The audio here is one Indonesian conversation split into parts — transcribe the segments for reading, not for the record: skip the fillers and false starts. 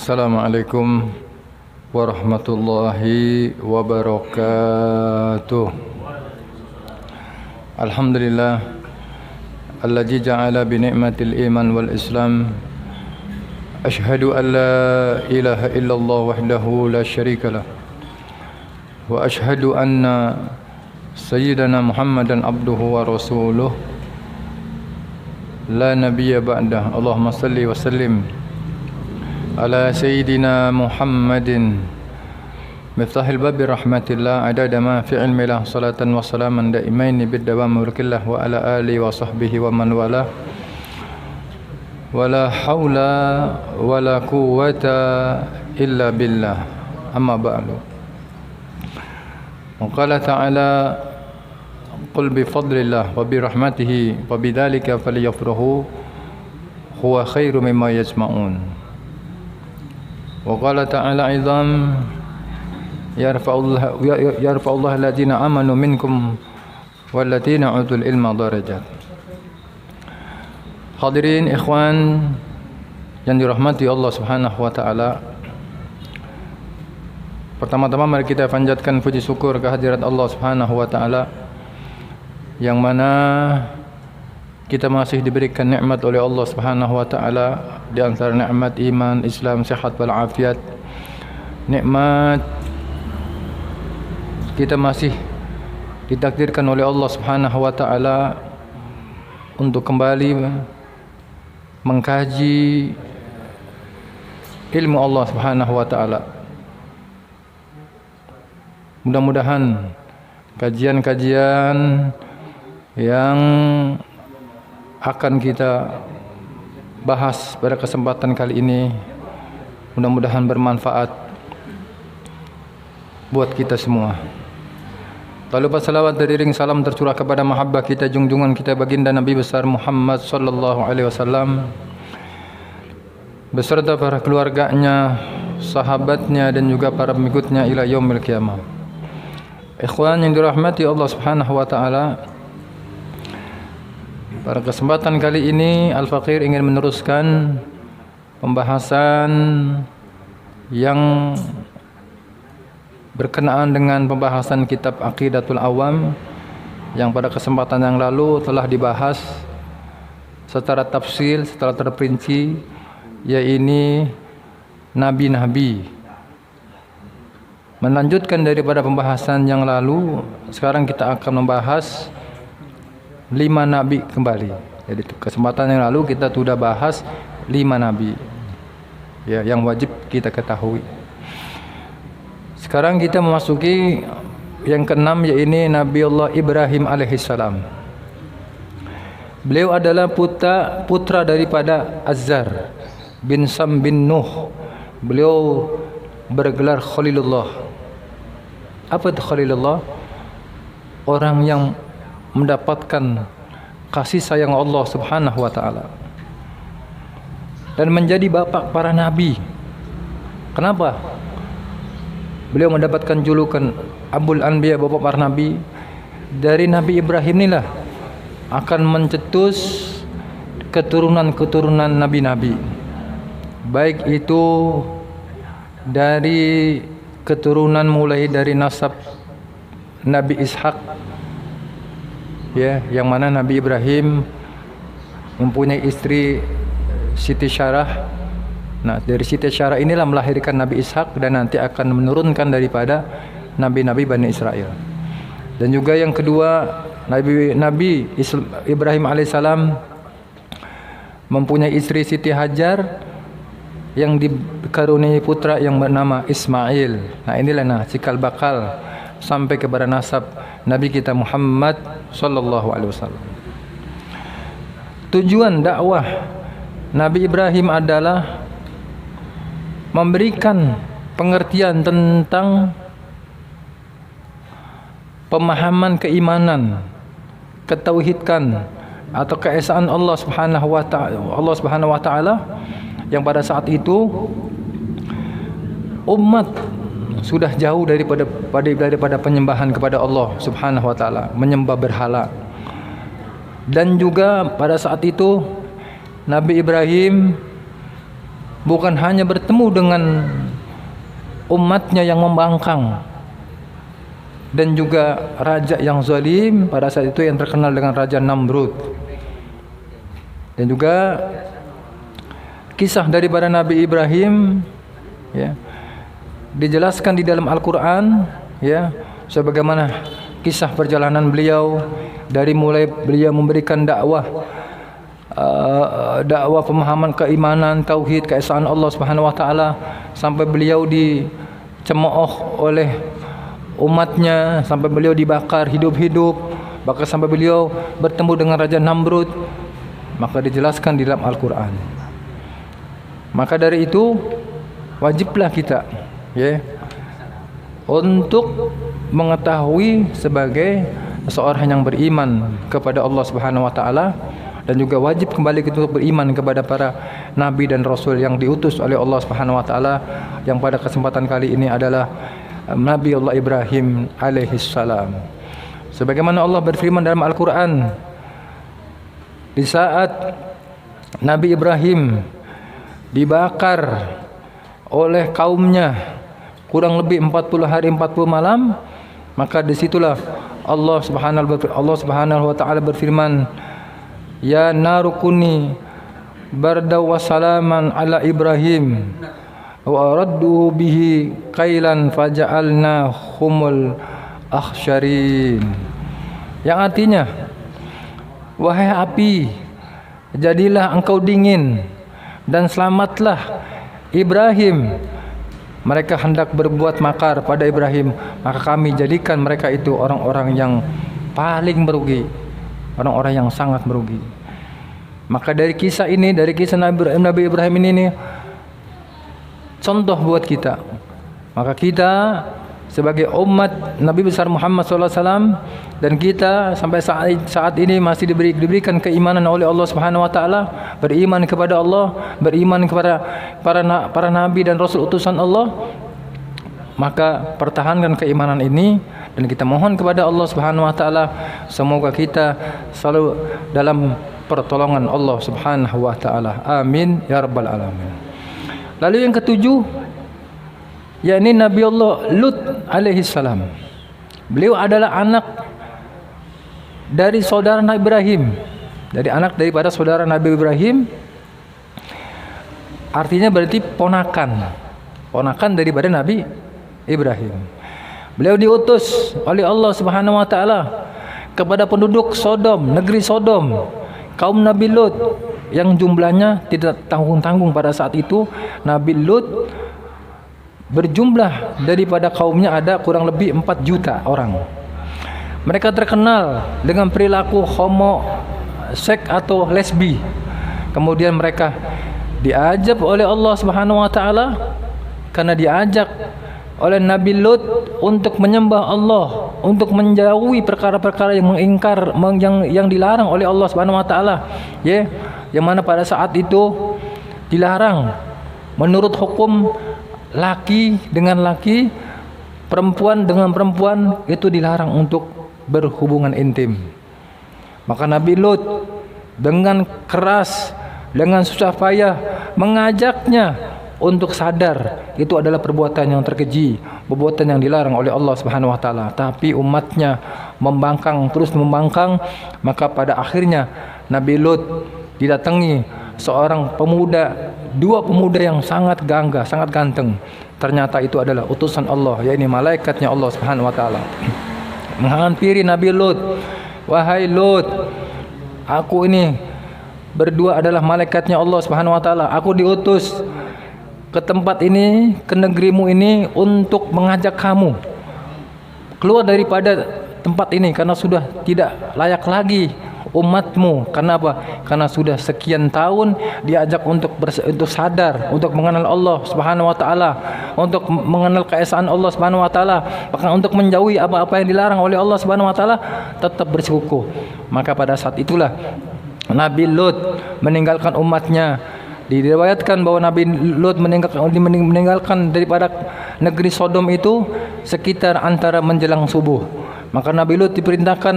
Assalamualaikum warahmatullahi wabarakatuh. Alhamdulillah alladzi ja'ala bi ni'matil iman wal islam. Ashhadu an la ilaha illallah wahdahu la syarika lah. Wa ashhadu anna sayyidana Muhammadan abduhu wa rasuluh. La nabiyya ba'dah. Allahumma salli wa sallim ala sayyidina Muhammadin miftahil babi rahmatillah adada ma fi ilmillah salatan wa salaman daimaini bid-dawam mulkillah wa ala alihi wa sahbihi wa man wala wala haula wala quwwata illa billah amma ba'du. Wa qala ta'ala qul bi fadlillah wa bi rahmatihi wa bidzalika falyafrahu huwa khairu mimma yajma'un. Wa qala ta'ala aidan yarfa'ullahu alladziina amanu minkum walladziina utul ilma darajat. Hadirin ikhwan yang dirahmati Allah Subhanahu wa taala. Pertama-tama mari kita panjatkan puji syukur kehadirat Allah Subhanahu wa taala yang mana kita masih diberikan nikmat oleh Allah Subhanahu wa taala, di antara nikmat iman, Islam, sehat wal afiat. Nikmat kita masih ditakdirkan oleh Allah Subhanahu wa taala untuk kembali mengkaji ilmu Allah Subhanahu wa taala. Mudah-mudahan kajian-kajian yang akan kita bahas pada kesempatan kali ini mudah-mudahan bermanfaat buat kita semua. Tak lupa salawat dan iring salam tercurah kepada mahabbah kita, junjungan kita baginda Nabi besar Muhammad sallallahu alaihi wasallam beserta para keluarganya, sahabatnya dan juga para pengikutnya ila yaumil qiyamah. Ikhwan yang dirahmati Allah Subhanahu wa taala, pada kesempatan kali ini Al-Faqir ingin meneruskan pembahasan yang berkenaan dengan pembahasan kitab Aqidatul Awam yang pada kesempatan yang lalu telah dibahas secara tafsil, secara terperinci, yaitu nabi-nabi. Melanjutkan daripada pembahasan yang lalu, sekarang kita akan membahas 5 nabi kembali. Jadi kesempatan yang lalu kita sudah bahas 5 nabi ya, yang wajib kita ketahui. Sekarang kita memasuki yang ke-6, yaitu Nabi Allah Ibrahim alaihissalam. Beliau adalah putra daripada Azar bin Sam bin Nuh. Beliau bergelar Khalilullah. Apa itu Khalilullah? Orang yang mendapatkan kasih sayang Allah Subhanahu wa taala dan menjadi bapak para nabi. Kenapa? Beliau mendapatkan julukan Abul Anbiya, bapak para nabi. Dari Nabi Ibrahim inilah akan mencetus keturunan-keturunan nabi-nabi. Baik itu dari keturunan mulai dari nasab Nabi Ishak ya, yang mana Nabi Ibrahim mempunyai istri Siti Syarah. Nah, dari Siti Syarah inilah melahirkan Nabi Ishak dan nanti akan menurunkan daripada nabi-nabi Bani Israel. Dan juga yang kedua, Nabi Ibrahim alaihissalam mempunyai istri Siti Hajar yang dikaruniai putra yang bernama Ismail. Nah, inilah cikal bakal sampai kepada nasab Nabi kita Muhammad sallallahu alaihi wasallam. Tujuan dakwah Nabi Ibrahim adalah memberikan pengertian tentang pemahaman keimanan, ketauhidkan atau keesaan Allah Subhanahu wa taala yang pada saat itu umat sudah jauh daripada penyembahan kepada Allah Subhanahu wa taala, menyembah berhala. Dan juga pada saat itu Nabi Ibrahim bukan hanya bertemu dengan umatnya yang membangkang dan juga raja yang zalim pada saat itu yang terkenal dengan Raja Namrud. Dan juga kisah daripada Nabi Ibrahim ya dijelaskan di dalam Al-Qur'an ya, sebagaimana kisah perjalanan beliau dari mulai beliau memberikan dakwah pemahaman keimanan, tauhid, keesaan Allah Subhanahu wa taala, sampai beliau dicemooh oleh umatnya, sampai beliau dibakar hidup-hidup, bahkan sampai beliau bertemu dengan Raja Namrud, maka dijelaskan di dalam Al-Qur'an. Maka dari itu wajiblah kita ya untuk mengetahui sebagai seorang yang beriman kepada Allah Subhanahu wa taala, dan juga wajib kembali kita untuk beriman kepada para nabi dan rasul yang diutus oleh Allah Subhanahu wa taala, yang pada kesempatan kali ini adalah Nabi Allah Ibrahim alaihi salam. Sebagaimana Allah berfirman dalam Al-Qur'an, di saat Nabi Ibrahim dibakar oleh kaumnya kurang lebih 40 hari 40 malam, maka disitulah Allah Subhanahu wa taala berfirman, ya narukuni barda wa salaman ala Ibrahim wa raddu bihi kailan faja'alna humul akhsyarin. Yang artinya, wahai api, jadilah engkau dingin dan selamatlah Ibrahim. Mereka hendak berbuat makar pada Ibrahim, maka kami jadikan mereka itu orang-orang yang paling merugi, orang-orang yang sangat merugi. Maka dari kisah ini, dari kisah Nabi Ibrahim ini nih, contoh buat kita. Maka kita sebagai umat Nabi besar Muhammad SAW, dan kita sampai saat ini masih diberikan keimanan oleh Allah Subhanahu wa taala, beriman kepada Allah, beriman kepada para nabi dan rasul utusan Allah, maka pertahankan keimanan ini, dan kita mohon kepada Allah Subhanahu wa taala semoga kita selalu dalam pertolongan Allah Subhanahu wa taala. Amin ya rabbal alamin. Lalu yang ketujuh, yakni Nabi Allah Lut alaihi salam. Beliau adalah anak dari saudara Nabi Ibrahim, anak daripada saudara Nabi Ibrahim. Artinya berarti ponakan daripada Nabi Ibrahim. Beliau diutus oleh Allah Subhanahu wa taala kepada penduduk Sodom, negeri Sodom, kaum Nabi Lut yang jumlahnya tidak tanggung-tanggung pada saat itu. Nabi Lut berjumlah daripada kaumnya ada kurang lebih 4 juta orang. Mereka terkenal dengan perilaku homoseks atau lesbi. Kemudian mereka diajak oleh Allah Subhanahu wa taala, karena diajak oleh Nabi Lut untuk menyembah Allah, untuk menjauhi perkara-perkara yang mengingkar yang dilarang oleh Allah Subhanahu wa taala, ya, yang mana pada saat itu dilarang menurut hukum laki dengan laki, perempuan dengan perempuan, itu dilarang untuk berhubungan intim. Maka Nabi Lut dengan keras, dengan susah payah mengajaknya untuk sadar itu adalah perbuatan yang terkeji, perbuatan yang dilarang oleh Allah Subhanahu wa taala. Tapi umatnya terus membangkang, maka pada akhirnya Nabi Lut didatangi seorang pemuda, 2 pemuda yang sangat gagah, sangat ganteng. Ternyata itu adalah utusan Allah, yakni malaikatnya Allah Subhanahu wa taala. Menghampiri Nabi Lut, wahai Lut, aku ini berdua adalah malaikatnya Allah Subhanahu wa taala. Aku diutus ke tempat ini, ke negerimu ini untuk mengajak kamu keluar daripada tempat ini, karena sudah tidak layak lagi umatmu. Karena apa? Karena sudah sekian tahun diajak untuk sadar, untuk mengenal Allah Subhanahu wa taala, untuk mengenal keesaan Allah Subhanahu wa taala, bahkan untuk menjauhi apa-apa yang dilarang oleh Allah Subhanahu wa taala, tetap bersikukuh. Maka pada saat itulah Nabi Lut meninggalkan umatnya. Diriwayatkan bahwa Nabi Lut meninggalkan daripada negeri Sodom itu sekitar antara menjelang subuh. Maka Nabi Lut diperintahkan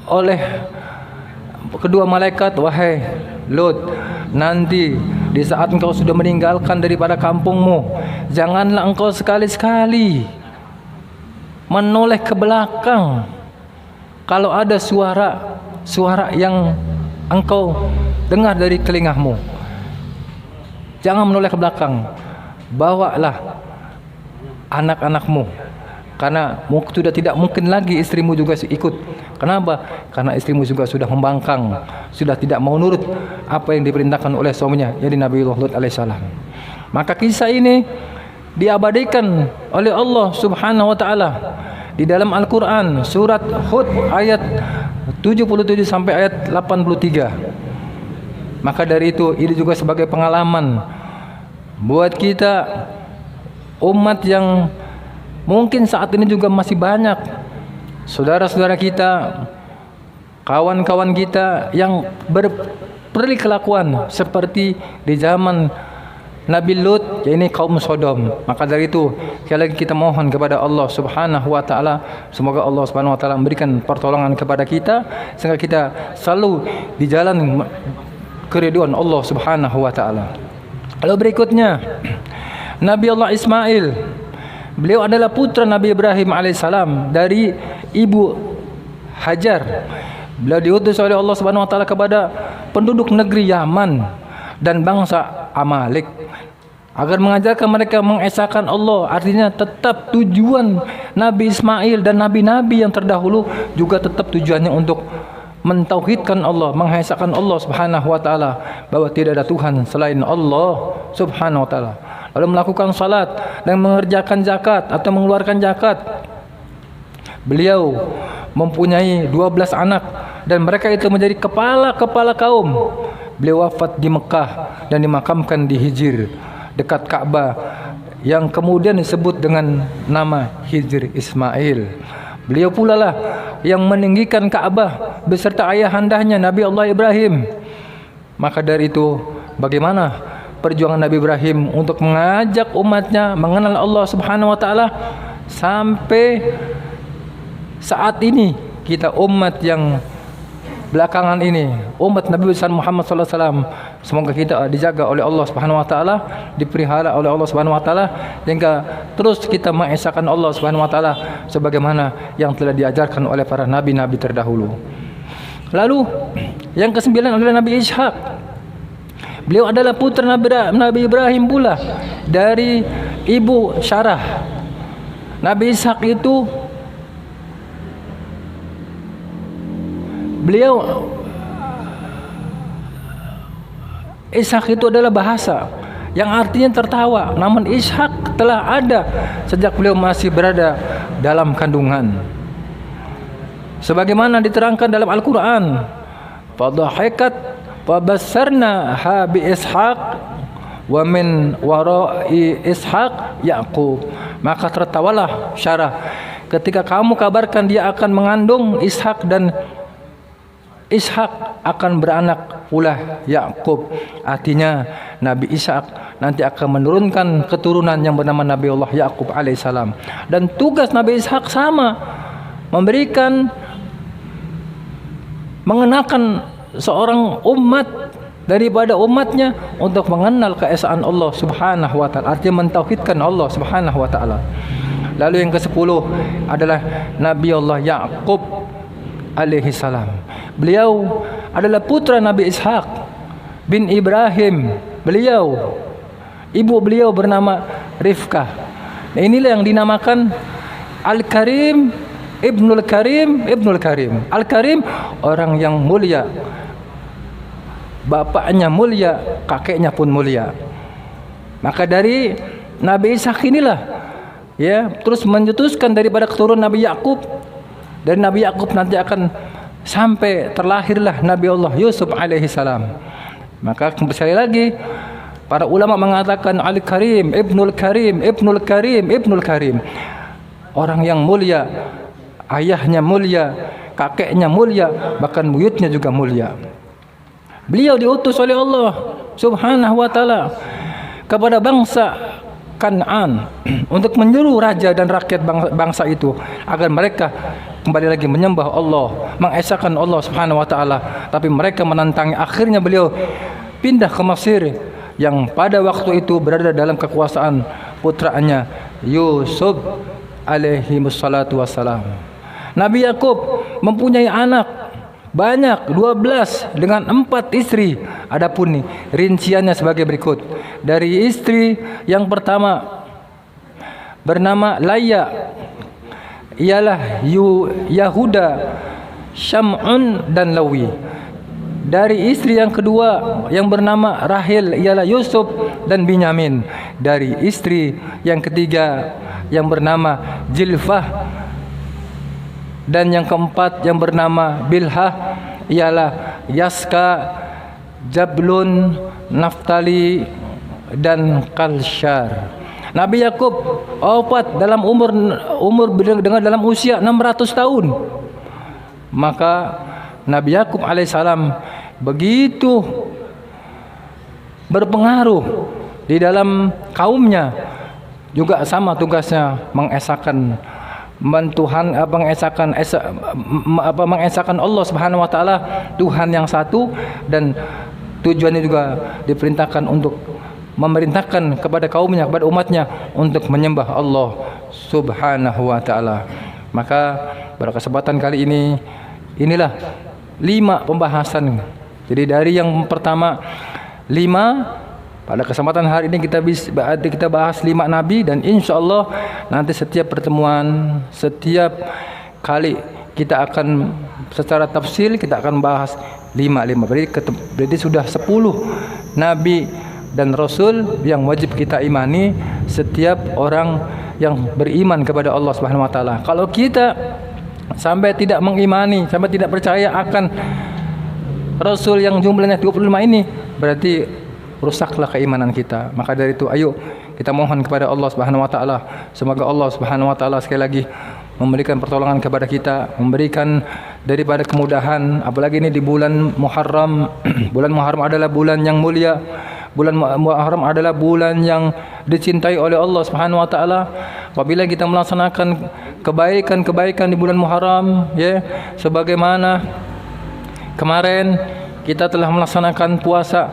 oleh kedua malaikat, wahai Lut, nanti di saat engkau sudah meninggalkan daripada kampungmu, janganlah engkau sekali-sekali menoleh ke belakang. Kalau ada suara yang engkau dengar dari telingamu, jangan menoleh ke belakang. Bawalah anak-anakmu, karena sudah tidak mungkin lagi istrimu juga ikut. Kenapa? Karena istrimu juga sudah membangkang, sudah tidak mau nurut apa yang diperintahkan oleh suaminya, yaitu Nabiullah Lut alaihissalam. Maka kisah ini diabadikan oleh Allah Subhanahu wa taala di dalam Al-Qur'an surat Hud ayat 77 sampai ayat 83. Maka dari itu ini juga sebagai pengalaman buat kita umat yang mungkin saat ini juga masih banyak saudara-saudara kita, kawan-kawan kita yang berperi kelakuan seperti di zaman Nabi Lut, yakni kaum Sodom. Maka dari itu sekali lagi kita mohon kepada Allah Subhanahu wa taala, semoga Allah Subhanahu wa taala memberikan pertolongan kepada kita sehingga kita selalu di jalan keridhaan Allah Subhanahu wa taala. Lalu berikutnya Nabi Allah Ismail. Beliau adalah putra Nabi Ibrahim alaihissalam dari ibu Hajar. Beliau diutus oleh Allah Subhanahu wa taala kepada penduduk negeri Yaman dan bangsa Amalek agar mengajarkan mereka mengesahkan Allah. Artinya tetap tujuan Nabi Ismail dan nabi-nabi yang terdahulu juga tetap tujuannya untuk mentauhidkan Allah, mengesahkan Allah Subhanahu wa taala, bahwa tidak ada Tuhan selain Allah Subhanahu wa taala. Lalu melakukan salat dan mengerjakan zakat atau mengeluarkan zakat. Beliau mempunyai 12 anak dan mereka itu menjadi kepala-kepala kaum. Beliau wafat di Mekah dan dimakamkan di Hijr dekat Ka'bah yang kemudian disebut dengan nama Hijr Ismail. Beliau pula lah yang meninggikan Ka'bah beserta ayahandanya Nabi Allah Ibrahim. Maka dari itu bagaimana perjuangan Nabi Ibrahim untuk mengajak umatnya mengenal Allah Subhanahu wa taala sampai saat ini kita umat yang belakangan ini, umat Nabi besar Muhammad sallallahu alaihi wasallam, semoga kita dijaga oleh Allah Subhanahu wa taala, dipelihara oleh Allah Subhanahu wa taala sehingga terus kita mengesahkan Allah Subhanahu wa taala sebagaimana yang telah diajarkan oleh para nabi-nabi terdahulu. Lalu yang kesembilan adalah Nabi Ishak. Beliau adalah putra Nabi Ibrahim pula dari ibu Syarah. Nabi Ishak itu Ishak itu adalah bahasa yang artinya tertawa. Namun Ishak telah ada sejak beliau masih berada dalam kandungan. Sebagaimana diterangkan dalam Al-Quran, fadhahikat fabassarnaha bi Ishaq wa min wara'i Ishaq Yaqub. Maka tertawalah Syarah ketika kamu kabarkan dia akan mengandung Ishak dan Ishak akan beranak pula Yakub. Artinya Nabi Ishak nanti akan menurunkan keturunan yang bernama Nabi Allah Yakub alaihissalam. Dan tugas Nabi Ishak sama, mengenakan seorang umat daripada umatnya untuk mengenal keesaan Allah Subhanahu wa taala, artinya mentauhidkan Allah Subhanahu wa taala. Lalu yang ke-10 adalah Nabi Allah Yakub alaihi salam. Beliau adalah putra Nabi Ishaq bin Ibrahim. Ibu beliau bernama Rifkah. Nah, inilah yang dinamakan Al-Karim Ibnul Karim. Al-Karim orang yang mulia, bapaknya mulia, kakeknya pun mulia. Maka dari Nabi Ishak inilah terus mencetuskan daripada keturunan Nabi Yakub. Dari Nabi Yakub nanti akan sampai terlahirlah Nabi Allah Yusuf alaihi salam. Maka sekali lagi para ulama mengatakan Al-Karim Ibnul Karim. Orang yang mulia, ayahnya mulia, kakeknya mulia, bahkan buyutnya juga mulia. Beliau diutus oleh Allah Subhanahu wa taala kepada bangsa Kan'an untuk menyuruh raja dan rakyat bangsa itu agar mereka kembali lagi menyembah Allah, mengesahkan Allah Subhanahu wa taala, tapi mereka menantangi. Akhirnya beliau pindah ke Mesir yang pada waktu itu berada dalam kekuasaan putranya Yusuf alaihi wassalatu wassalam. Nabi Yakub mempunyai anak banyak, 12 dengan 4 istri. Adapun nih rinciannya sebagai berikut. Dari istri yang pertama bernama Laya, ialah Yahuda, Syam'un dan Lawi. Dari istri yang kedua yang bernama Rahil, ialah Yusuf dan Binyamin. Dari istri yang ketiga yang bernama Jilfah, dan yang keempat yang bernama Bilhah, ialah Yaska, Jablun, Naftali dan Kalsyar. Nabi Yakub wafat dalam umur dengan dalam usia 600 tahun. Maka Nabi Yakub alaihissalam begitu berpengaruh di dalam kaumnya, juga sama tugasnya mengesahkan mengesahkan Allah Subhanahu wa taala, Tuhan yang satu, dan tujuannya juga diperintahkan untuk memerintahkan kepada kaumnya, kepada umatnya untuk menyembah Allah Subhanahu wa taala. Maka pada kesempatan kali ini, inilah 5 pembahasan. Jadi dari yang pertama 5, pada kesempatan hari ini kita bahas 5 nabi, dan insya Allah nanti setiap pertemuan, setiap kali kita akan secara tafsil kita akan bahas 5. Berarti sudah 10 nabi dan rasul yang wajib kita imani setiap orang yang beriman kepada Allah Subhanahu wa taala. Kalau kita sampai tidak mengimani, sampai tidak percaya akan rasul yang jumlahnya 25 ini, berarti rusaklah keimanan kita. Maka dari itu ayo kita mohon kepada Allah Subhanahu wa taala, semoga Allah Subhanahu wa taala sekali lagi memberikan pertolongan kepada kita, memberikan daripada kemudahan, apalagi ini di bulan Muharram. Bulan Muharram adalah bulan yang mulia. Bulan Muharram adalah bulan yang dicintai oleh Allah Subhanahu wa taala. Apabila kita melaksanakan kebaikan-kebaikan di bulan Muharram, ya, sebagaimana kemarin kita telah melaksanakan puasa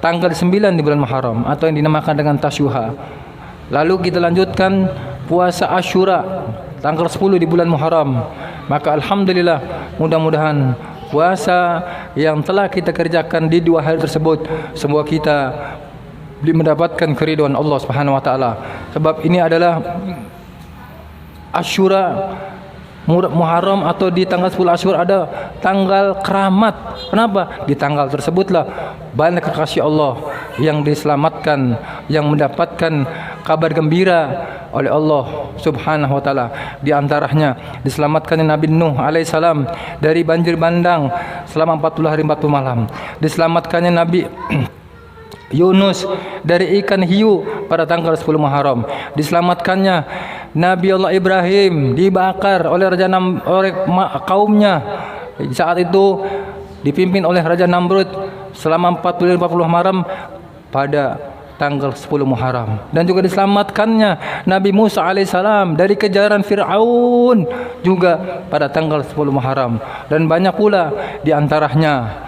tanggal 9 di bulan Muharram atau yang dinamakan dengan Tasyuha. Lalu kita lanjutkan puasa Asyura tanggal 10 di bulan Muharram. Maka alhamdulillah, mudah-mudahan puasa yang telah kita kerjakan di 2 hari tersebut semoga kita mendapatkan keridhaan Allah Subhanahu wa taala. Sebab ini adalah Asyura Muharram, atau di tanggal 10 Asyura ada tanggal keramat. Kenapa? Di tanggal tersebutlah banyak kekasih Allah yang diselamatkan, yang mendapatkan kabar gembira oleh Allah Subhanahu wa taala. Di antaranya diselamatkannya Nabi Nuh alaihissalam dari banjir bandang selama 40 hari 40 malam. Diselamatkannya Nabi Yunus dari ikan hiu pada tanggal 10 Muharram. Diselamatkannya Nabi Allah Ibrahim dibakar oleh kaumnya. Saat itu dipimpin oleh Raja Namrud selama 40 Muharram pada tanggal 10 Muharram. Dan juga diselamatkannya Nabi Musa alaihissalam dari kejaran Fir'aun juga pada tanggal 10 Muharram. Dan banyak pula di antaranya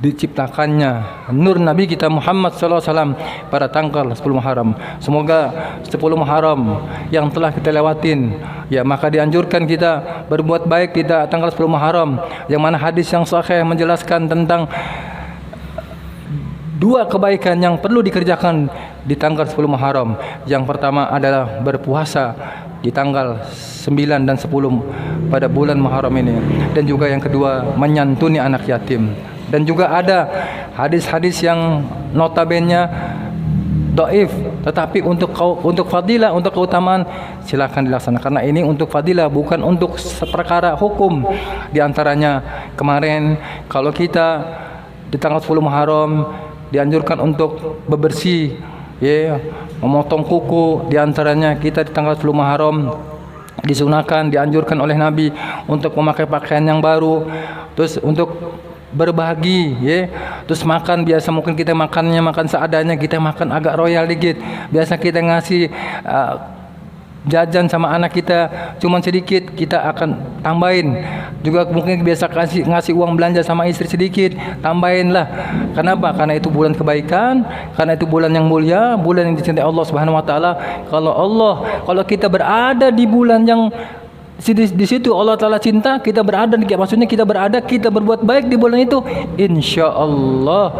diciptakannya nur Nabi kita Muhammad SAW pada tanggal 10 Muharram. Semoga 10 Muharram yang telah kita lewatin, ya, maka dianjurkan kita berbuat baik di tanggal 10 Muharram, yang mana hadis yang sahih menjelaskan tentang 2 kebaikan yang perlu dikerjakan di tanggal 10 Muharram. Yang pertama adalah berpuasa di tanggal 9 dan 10 pada bulan Muharram ini, dan juga yang kedua menyantuni anak yatim. Dan juga ada hadis-hadis yang notabene dhaif, tetapi untuk fadilah, untuk keutamaan silakan dilaksanakan. Karena ini untuk fadilah, bukan untuk perkara hukum. Di antaranya kemarin kalau kita di tanggal 10 Muharram dianjurkan untuk bebersih, ya, memotong kuku. Di antaranya kita di tanggal 10 Muharram disunahkan, dianjurkan oleh Nabi untuk memakai pakaian yang baru, terus untuk berbagi, ya. Terus makan, biasa mungkin kita makan seadanya, kita makan agak royal dikit. Biasa kita ngasih jajan sama anak kita cuman sedikit, kita akan tambahin. Juga mungkin biasa ngasih uang belanja sama istri sedikit, tambahinlah. Kenapa? Karena itu bulan kebaikan, karena itu bulan yang mulia, bulan yang dicintai Allah Subhanahu wa taala. Kalau kita berada di bulan yang di situ Allah Ta'ala cinta, kita berada, maksudnya kita berbuat baik di bulan itu, insya Allah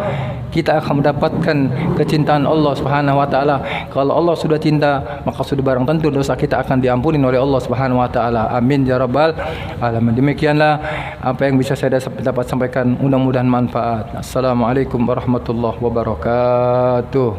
kita akan mendapatkan kecintaan Allah Subhanahu wa taala. Kalau Allah sudah cinta, maka sudah barang tentu dosa kita akan diampuni oleh Allah Subhanahu wa taala. Amin ya rabbal alamin. Demikianlah apa yang bisa saya dapat sampaikan, mudah-mudahan manfaat. Assalamualaikum warahmatullahi wabarakatuh.